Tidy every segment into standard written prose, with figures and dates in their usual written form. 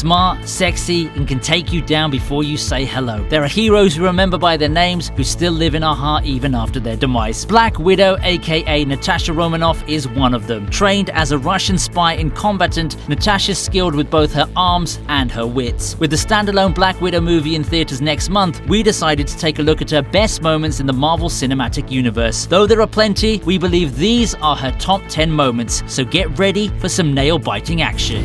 smart, sexy, and can take you down before you say hello. There are heroes we remember by their names who still live in our heart even after their demise. Black Widow, aka Natasha Romanoff, is one of them. Trained as a Russian spy and combatant, Natasha's skilled with both her arms and her wits. With the standalone Black Widow movie in theaters next month, we decided to take a look at her best moments in the Marvel Cinematic Universe. Though there are plenty, we believe these are her top 10 moments, so get ready for some nail-biting action.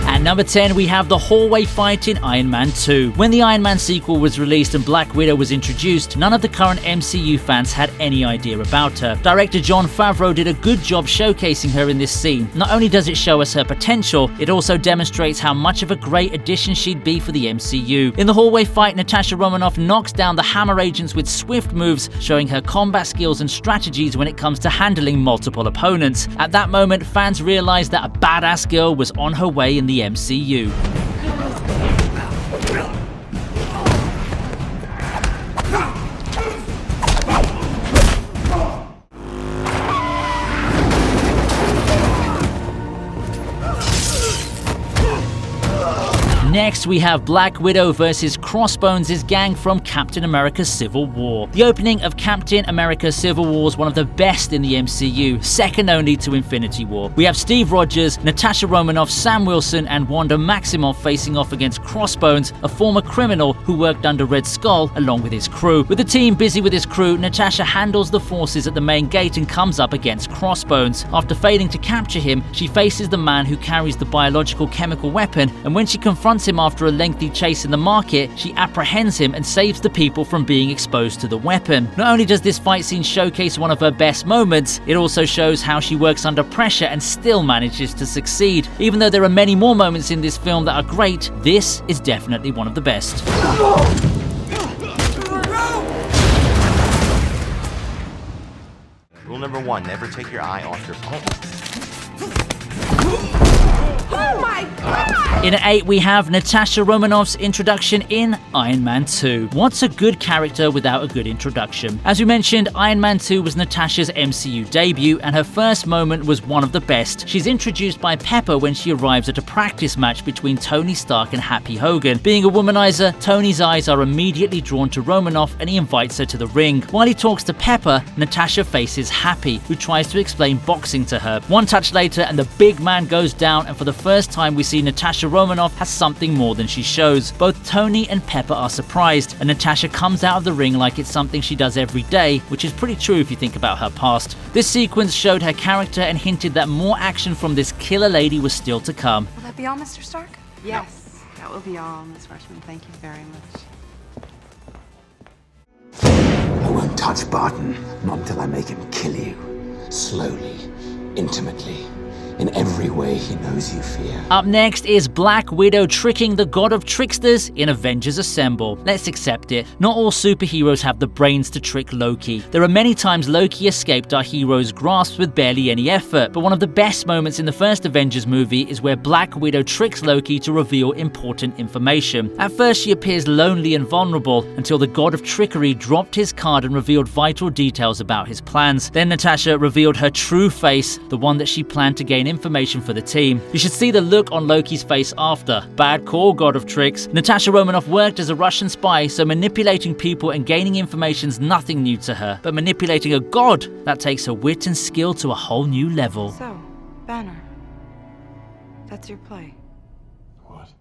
At number 10, we have the hallway fight in Iron Man 2. When the Iron Man sequel was released and Black Widow was introduced, none of the current MCU fans had any idea about her. Director Jon Favreau did a good job showcasing her in this scene. Not only does it show us her potential, it also demonstrates how much of a great addition she'd be for the MCU. In the hallway fight, Natasha Romanoff knocks down the Hammer agents with swift moves, showing her combat skills and strategies when it comes to handling multiple opponents. At that moment, fans realized that a badass girl was on her way in the MCU. Next, we have Black Widow versus Crossbones' gang from Captain America Civil War. The opening of Captain America Civil War is one of the best in the MCU, second only to Infinity War. We have Steve Rogers, Natasha Romanoff, Sam Wilson, and Wanda Maximoff facing off against Crossbones, a former criminal who worked under Red Skull along with his crew. With the team busy with his crew, Natasha handles the forces at the main gate and comes up against Crossbones. After failing to capture him, she faces the man who carries the biological chemical weapon, and when she confronts him after a lengthy chase in the market, she apprehends him and saves the people from being exposed to the weapon. Not only does this fight scene showcase one of her best moments, it also shows how she works under pressure and still manages to succeed. Even though there are many more moments in this film that are great, this is definitely one of the best. Rule number 1, never take your eye off your opponent. Oh my God! In at 8, we have Natasha Romanoff's introduction in Iron Man 2. What's a good character without a good introduction? As we mentioned, Iron Man 2 was Natasha's MCU debut, and her first moment was one of the best. She's introduced by Pepper when she arrives at a practice match between Tony Stark and Happy Hogan. Being a womanizer, Tony's eyes are immediately drawn to Romanoff and he invites her to the ring. While he talks to Pepper, Natasha faces Happy, who tries to explain boxing to her. One touch later and the big man goes down, and for the first time we see Natasha Romanoff has something more than she shows. Both Tony and Pepper are surprised, and Natasha comes out of the ring like it's something she does every day, which is pretty true if you think about her past. This sequence showed her character and hinted that more action from this killer lady was still to come. Will that be all, Mr. Stark? Yes, that will be all, Miss Rushman. Thank you very much. I won't touch Barton, not until I make him kill you. Slowly, intimately. In every way he knows you fear. Up next is Black Widow tricking the god of tricksters in Avengers Assemble. Let's accept it. Not all superheroes have the brains to trick Loki. There are many times Loki escaped our hero's grasp with barely any effort, but one of the best moments in the first Avengers movie is where Black Widow tricks Loki to reveal important information. At first she appears lonely and vulnerable until the god of trickery dropped his card and revealed vital details about his plans. Then Natasha revealed her true face, the one that she planned to gain information for the team. You should see the look on Loki's face after. Bad call, god of tricks. Natasha Romanoff worked as a Russian spy, so manipulating people and gaining information's nothing new to her. But manipulating a god, that takes her wit and skill to a whole new level. So, Banner, that's your play. What?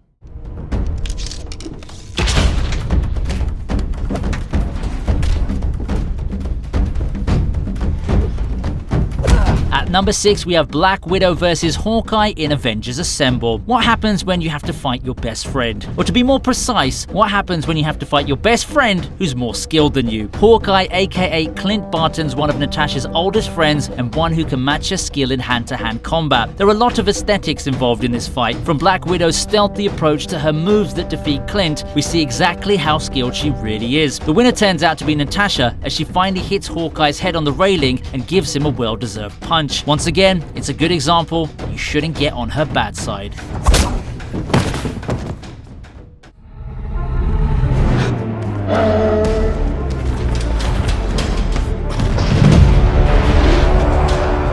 At number 6, we have Black Widow versus Hawkeye in Avengers Assemble. What happens when you have to fight your best friend? Or to be more precise, what happens when you have to fight your best friend who's more skilled than you? Hawkeye, aka Clint Barton's one of Natasha's oldest friends and one who can match her skill in hand-to-hand combat. There are a lot of aesthetics involved in this fight. From Black Widow's stealthy approach to her moves that defeat Clint, we see exactly how skilled she really is. The winner turns out to be Natasha, as she finally hits Hawkeye's head on the railing and gives him a well-deserved punch. Once again, it's a good example, but you shouldn't get on her bad side.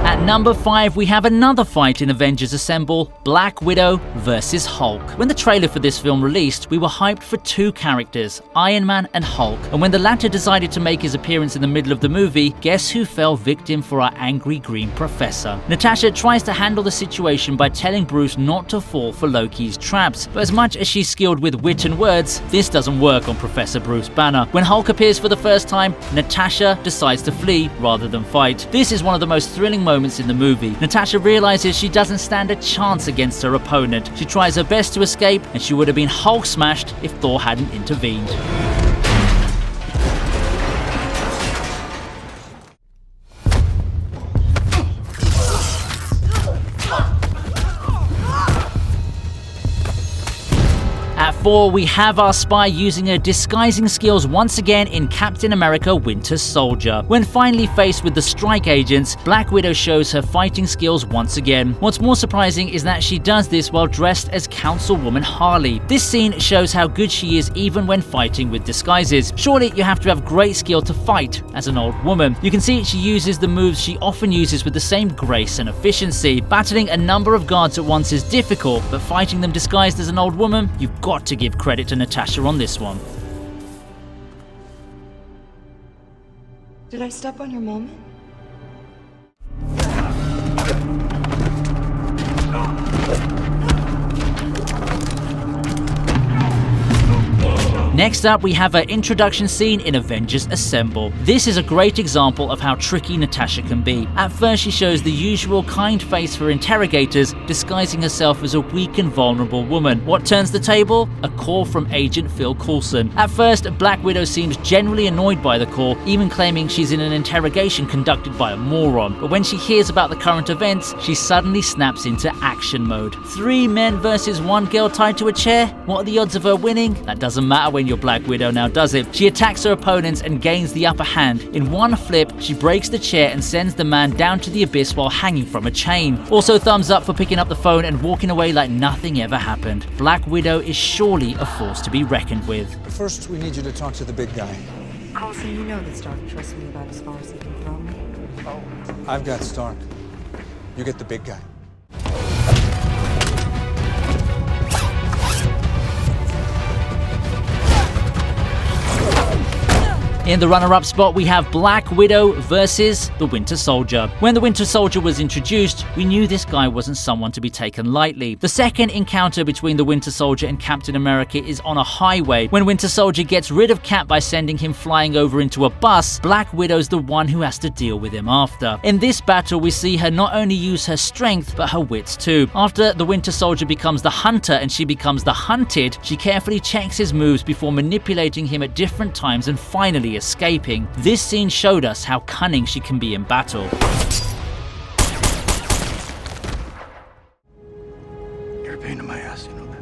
At number 5, we have another fight in Avengers Assemble, Black Widow vs. Hulk. When the trailer for this film released, we were hyped for 2 characters, Iron Man and Hulk, and when the latter decided to make his appearance in the middle of the movie, guess who fell victim for our angry green professor? Natasha tries to handle the situation by telling Bruce not to fall for Loki's traps, but as much as she's skilled with wit and words, this doesn't work on Professor Bruce Banner. When Hulk appears for the first time, Natasha decides to flee rather than fight. This is one of the most thrilling moments in the movie. Natasha realizes she doesn't stand a chance against her opponent. She tries her best to escape, and she would have been Hulk smashed if Thor hadn't intervened. At 4, we have our spy using her disguising skills once again in Captain America Winter Soldier. When finally faced with the strike agents, Black Widow shows her fighting skills once again. What's more surprising is that she does this while dressed as Councilwoman Harley. This scene shows how good she is even when fighting with disguises. Surely you have to have great skill to fight as an old woman. You can see she uses the moves she often uses with the same grace and efficiency. Battling a number of guards at once is difficult, but fighting them disguised as an old woman, you've got to give credit to Natasha on this one. Did I step on your moment? Next up, we have our introduction scene in Avengers Assemble. This is a great example of how tricky Natasha can be. At first, she shows the usual kind face for interrogators, disguising herself as a weak and vulnerable woman. What turns the table? A call from Agent Phil Coulson. At first, Black Widow seems generally annoyed by the call, even claiming she's in an interrogation conducted by a moron. But when she hears about the current events, she suddenly snaps into action mode. 3 men versus 1 girl tied to a chair? What are the odds of her winning? That doesn't matter when you're Black Widow now, does it? She attacks her opponents and gains the upper hand. In one flip, she breaks the chair and sends the man down to the abyss while hanging from a chain. Also, thumbs up for picking up the phone and walking away like nothing ever happened. Black Widow is surely a force to be reckoned with. First, we need you to talk to the big guy. Coulson, you know that Stark trusts me about as far as he can throw me. I've got Stark. You get the big guy. In the runner-up spot, we have Black Widow versus the Winter Soldier. When the Winter Soldier was introduced, we knew this guy wasn't someone to be taken lightly. The second encounter between the Winter Soldier and Captain America is on a highway. When Winter Soldier gets rid of Cap by sending him flying over into a bus, Black Widow's the one who has to deal with him after. In this battle, we see her not only use her strength, but her wits too. After the Winter Soldier becomes the hunter and she becomes the hunted, she carefully checks his moves before manipulating him at different times and finally escaping. This scene showed us how cunning she can be in battle. You're a pain in my ass, you know that.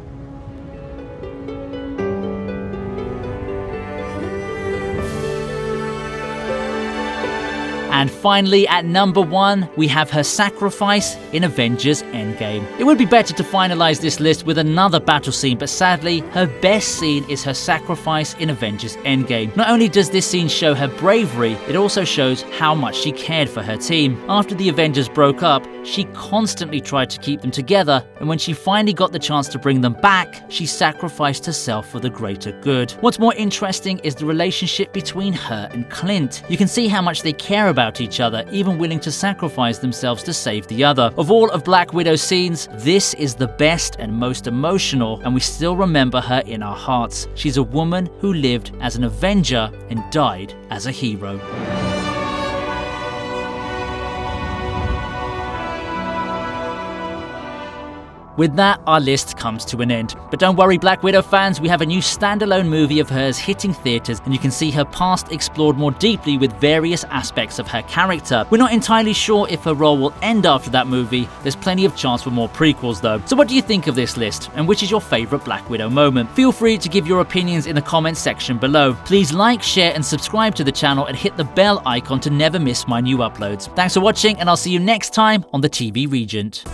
And finally, at number 1, we have her sacrifice in Avengers Endgame. It would be better to finalize this list with another battle scene, but sadly, her best scene is her sacrifice in Avengers Endgame. Not only does this scene show her bravery, it also shows how much she cared for her team. After the Avengers broke up, she constantly tried to keep them together, and when she finally got the chance to bring them back, she sacrificed herself for the greater good. What's more interesting is the relationship between her and Clint. You can see how much they care about each other, even willing to sacrifice themselves to save the other. Of all of Black Widow's scenes, this is the best and most emotional, and we still remember her in our hearts. She's a woman who lived as an Avenger and died as a hero. With that, our list comes to an end. But don't worry, Black Widow fans, we have a new standalone movie of hers hitting theaters, and you can see her past explored more deeply with various aspects of her character. We're not entirely sure if her role will end after that movie. There's plenty of chance for more prequels though. So what do you think of this list, and which is your favorite Black Widow moment? Feel free to give your opinions in the comments section below. Please like, share, and subscribe to the channel, and hit the bell icon to never miss my new uploads. Thanks for watching, and I'll see you next time on the TV Regent.